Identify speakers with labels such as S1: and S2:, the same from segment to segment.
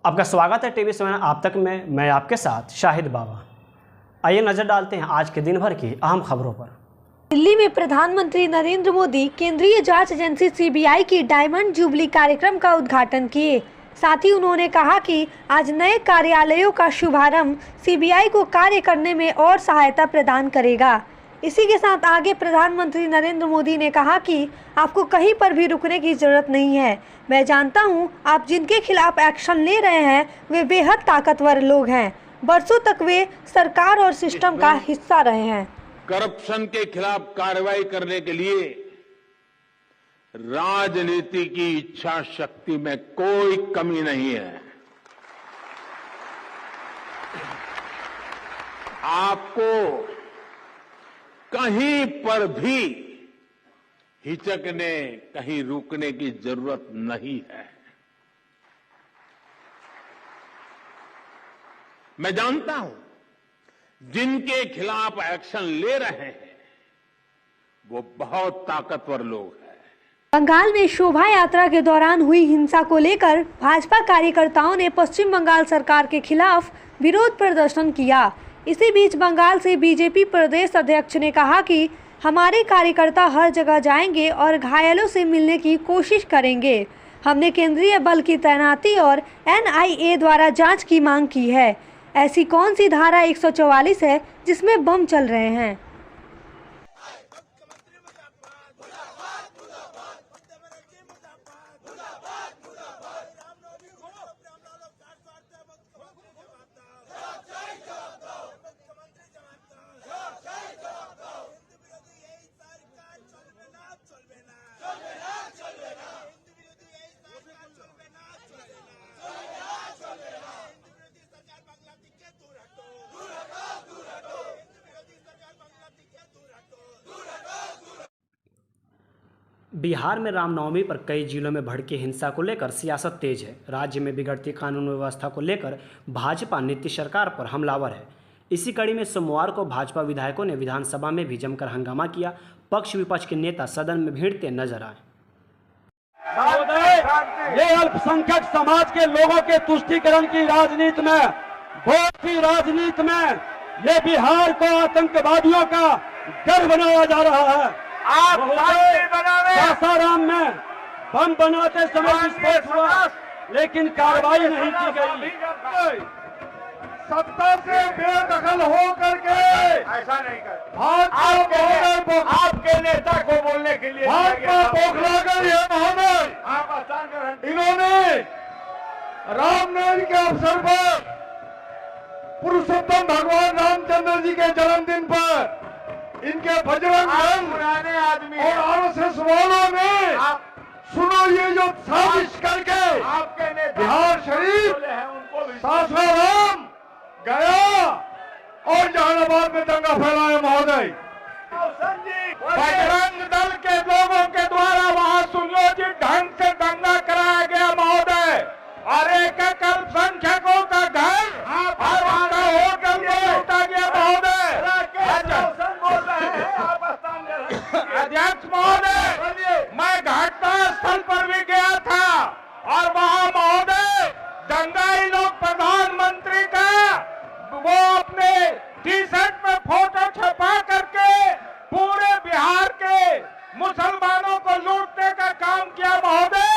S1: आपका स्वागत है टीवी 7 आप तक में। मैं आपके साथ शाहिद बाबा। आइए नजर डालते हैं आज के दिन भर की अहम खबरों पर।
S2: दिल्ली में प्रधानमंत्री नरेंद्र मोदी केंद्रीय जांच एजेंसी सीबीआई की डायमंड जुबली कार्यक्रम का उद्घाटन किए। साथ ही उन्होंने कहा कि आज नए कार्यालयों का शुभारंभ सीबीआई को कार्य करने में और सहायता प्रदान करेगा। इसी के साथ आगे प्रधानमंत्री नरेंद्र मोदी ने कहा कि आपको कहीं पर भी रुकने की जरूरत नहीं है। मैं जानता हूं आप जिनके खिलाफ एक्शन ले रहे हैं वे बेहद ताकतवर लोग हैं। बरसों तक वे सरकार और सिस्टम का हिस्सा रहे हैं।
S3: करप्शन के खिलाफ कार्रवाई करने के लिए राजनीति की इच्छा शक्ति में कोई कमी नहीं है। आपको कहीं पर भी हिचकने, कहीं रुकने की जरूरत नहीं है। मैं जानता हूं जिनके खिलाफ एक्शन ले रहे हैं वो बहुत ताकतवर लोग हैं।
S2: बंगाल में शोभा यात्रा के दौरान हुई हिंसा को लेकर भाजपा कार्यकर्ताओं ने पश्चिम बंगाल सरकार के खिलाफ विरोध प्रदर्शन किया। इसी बीच बंगाल से बीजेपी प्रदेश अध्यक्ष ने कहा कि हमारे कार्यकर्ता हर जगह जाएंगे और घायलों से मिलने की कोशिश करेंगे। हमने केंद्रीय बल की तैनाती और एनआईए द्वारा जांच की मांग की है। ऐसी कौन सी धारा 144 है जिसमें बम चल रहे हैं?
S1: बिहार में रामनवमी पर कई जिलों में भड़की हिंसा को लेकर सियासत तेज है। राज्य में बिगड़ती कानून व्यवस्था को लेकर भाजपा नीतीश सरकार पर हमलावर है। इसी कड़ी में सोमवार को भाजपा विधायकों ने विधानसभा में भी जमकर हंगामा किया। पक्ष विपक्ष के नेता सदन में भीड़ते नजर आए।
S4: ये अल्पसंख्यक समाज के लोगों के तुष्टीकरण की राजनीति में, वोट की राजनीति में ये बिहार को आतंकवादियों का घर बनाया जा रहा है।
S3: आप
S4: सासाराम में बम बनाते समय विस्फोट हुआ, लेकिन कार्रवाई नहीं की गई।
S3: सत्ता से बेदखल हो करके ऐसा नहीं कर आपके नेता को बोलने के लिए भाजपा बौखला गई है महोदय। इन्होंने रामनवमी के अवसर पर पुरुषोत्तम भगवान रामचंद्र जी के जन्मदिन पर इनके बजरंग दल पुराने आदमी और आरएसएस वालों ने सुनो ये जो साजिश करके आपके बिहार शरीफ, सासाराम, गया और जहानाबाद में दंगा फैलाया महोदय। बजरंग दल के लोगों के द्वारा वहां सुनियोजित ढंग से दंगा कराया गया महोदय। और एक अल्पसंख्यकों का घर और उनका होटल में लूटा गया महोदय। अध्यक्ष महोदय, मैं घटना स्थल पर भी गया था और वहां महोदय दंगाई लोग प्रधानमंत्री का वो अपने टी शर्ट में फोटो छपा करके पूरे बिहार के मुसलमानों को लूटने का काम किया महोदय।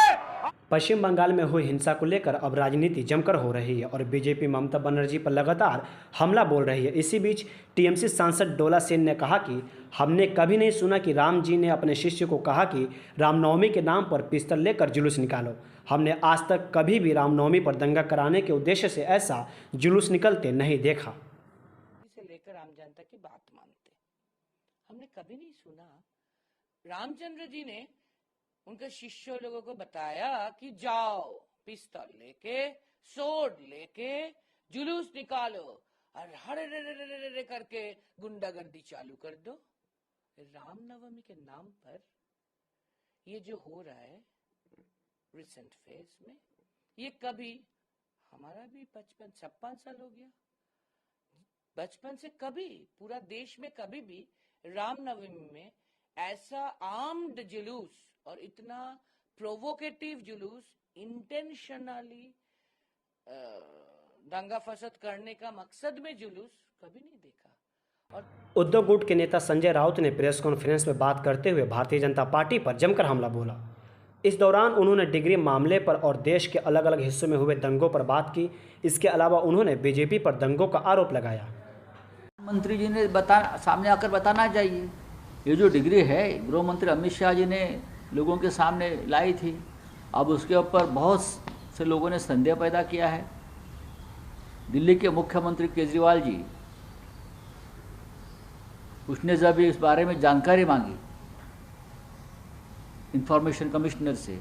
S1: पश्चिम बंगाल में हुई हिंसा को लेकर अब राजनीति जमकर हो रही है और बीजेपी ममता बनर्जी पर लगातार हमला बोल रही है। इसी बीच टीएमसी सांसद डोला सेन ने कहा कि हमने कभी नहीं सुना कि राम जी ने अपने शिष्य को कहा कि रामनवमी के नाम पर पिस्तौल लेकर जुलूस निकालो। हमने आज तक कभी भी रामनवमी पर दंगा कराने के उद्देश्य से ऐसा जुलूस निकलते नहीं देखा।
S5: से लेकर आम जनता की बात मानते हमने कभी नहीं सुना रामचंद्र जी ने उनके शिष्यों लोगों को बताया कि जाओ पिस्तौल लेके, सोड लेके जुलूस निकालो और हरे करके गुंडागर्दी चालू कर दो। रामनवमी के नाम पर ये जो हो रहा है रिसेंट फेज में, ये कभी हमारा भी 55 साल हो गया, बचपन से कभी पूरा देश में कभी भी रामनवमी में ऐसा आर्म्ड जुलूस और इतना प्रोवोकेटिव जुलूस इंटेंशनली दंगा फसाद करने का मकसद में जुलूस कभी नहीं देखा। और
S1: उद्योग गुट के नेता संजय राउत ने प्रेस कॉन्फ्रेंस में बात करते हुए भारतीय जनता पार्टी पर जमकर हमला बोला। इस दौरान उन्होंने डिग्री मामले पर और देश के अलग अलग हिस्सों में हुए दंगों पर बात की। इसके अलावा उन्होंने बीजेपी पर दंगों का आरोप लगाया।
S6: मंत्री जी ने सामने आकर बताना चाहिए। ये जो डिग्री है गृह मंत्री अमित शाह जी ने लोगों के सामने लाई थी, अब उसके ऊपर बहुत से लोगों ने संदेह पैदा किया है। दिल्ली के मुख्यमंत्री केजरीवाल जी, उसने जब इस बारे में जानकारी मांगी इंफॉर्मेशन कमिश्नर से,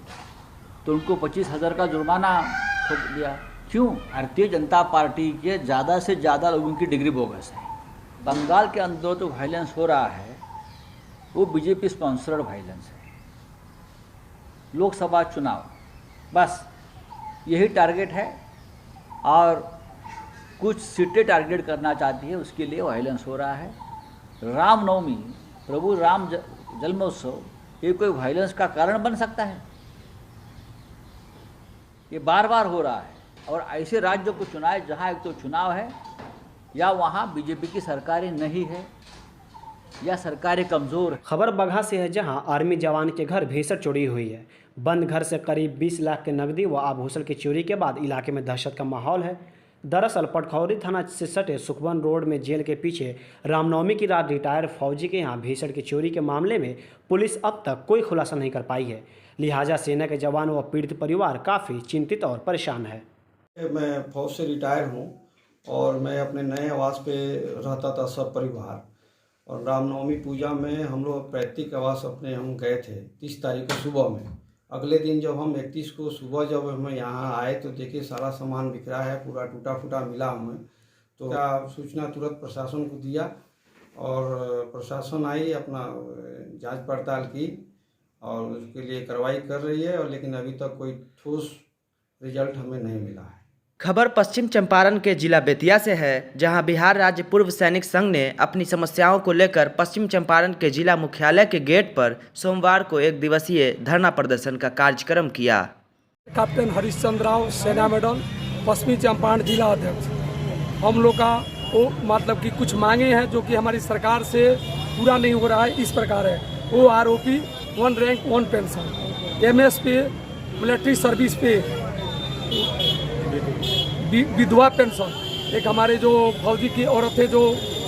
S6: तो उनको 25,000 का जुर्माना ठोक दिया। क्यों? भारतीय जनता पार्टी के ज़्यादा से ज़्यादा लोगों की डिग्री बोगस है। बंगाल के अंदर तो वायलेंस हो रहा है, वो बीजेपी स्पॉन्सर्ड वायलेंस है। लोकसभा चुनाव बस यही टारगेट है, और कुछ सीटें टारगेट करना चाहती है, उसके लिए वायलेंस हो रहा है। रामनवमी, प्रभु राम जन्मोत्सव, ये कोई वायलेंस का कारण बन सकता है? ये बार बार हो रहा है। और ऐसे राज्यों को चुनाए जहाँ एक तो चुनाव है, या वहाँ बीजेपी की सरकारें नहीं है, या सरकारें कमज़ोर है।
S1: खबर बगहा से है, जहां आर्मी जवान के घर भीषण चोरी हुई है। बंद घर से करीब 20 लाख के नकदी व आभूषण की चोरी के बाद इलाके में दहशत का माहौल है। दरअसल पटखौरी थाना से सटे सुखवन रोड में जेल के पीछे रामनवमी की रात रिटायर्ड फौजी के यहां भीषण की चोरी के मामले में पुलिस अब तक कोई खुलासा नहीं कर पाई है। लिहाजा सेना के जवान व पीड़ित परिवार काफ़ी चिंतित और परेशान है।
S7: मैं फौज से रिटायर हूँ और मैं अपने नए आवास पे रहता था सब परिवार, और रामनवमी पूजा में हम लोग पैतृक आवास अपने हम गए थे 30 तारीख को सुबह में। अगले दिन जब हम 31 को सुबह जब हम यहाँ आए तो देखिए सारा सामान बिखरा है, पूरा टूटा फूटा मिला हमें। तो क्या सूचना तुरंत प्रशासन को दिया, और प्रशासन आई, अपना जांच पड़ताल की और उसके लिए कार्रवाई कर रही है, और लेकिन अभी तक कोई ठोस रिजल्ट हमें नहीं मिला है।
S8: खबर पश्चिम चंपारण के जिला बेतिया से है, जहां बिहार राज्य पूर्व सैनिक संघ ने अपनी समस्याओं को लेकर पश्चिम चंपारण के जिला मुख्यालय के गेट पर सोमवार को 1 दिवसीय धरना प्रदर्शन का कार्यक्रम किया।
S9: कैप्टन हरिश्चंद्र राव, सेना मेडल, पश्चिमी चंपारण जिला अध्यक्ष। हम लोग का वो मतलब कि कुछ मांगे हैं जो कि हमारी सरकार से पूरा नहीं हो रहा है। इस प्रकार है, वो आरोपी 1 रैंक 1 पेंशन, MS पे, मिलिट्री सर्विस पे, विधवा पेंशन, एक हमारे जो फौजी की औरतें जो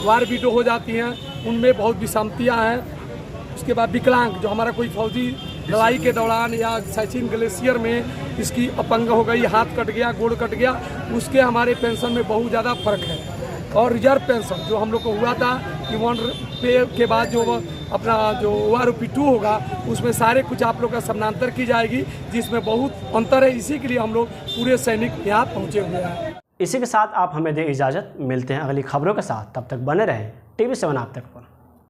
S9: वार विडो हो जाती हैं उनमें बहुत विषमतियाँ हैं। उसके बाद विकलांग, जो हमारा कोई फौजी लड़ाई के दौरान या सचिन ग्लेशियर में इसकी अपंग हो गई, हाथ कट गया, गोड़ कट गया, उसके हमारे पेंशन में बहुत ज़्यादा फर्क है। और रिजर्व पेंशन जो हम लोग को हुआ था कि 1 पे के बाद जो अपना जो ORP2 होगा उसमें सारे कुछ आप लोग का समानांतर की जाएगी, जिसमें बहुत अंतर है। इसी के लिए हम लोग पूरे सैनिक यहाँ पहुँचे हुए हैं।
S1: इसी के साथ आप हमें दें इजाज़त। मिलते हैं अगली खबरों के साथ, तब तक बने रहें TV7 आप तक पर।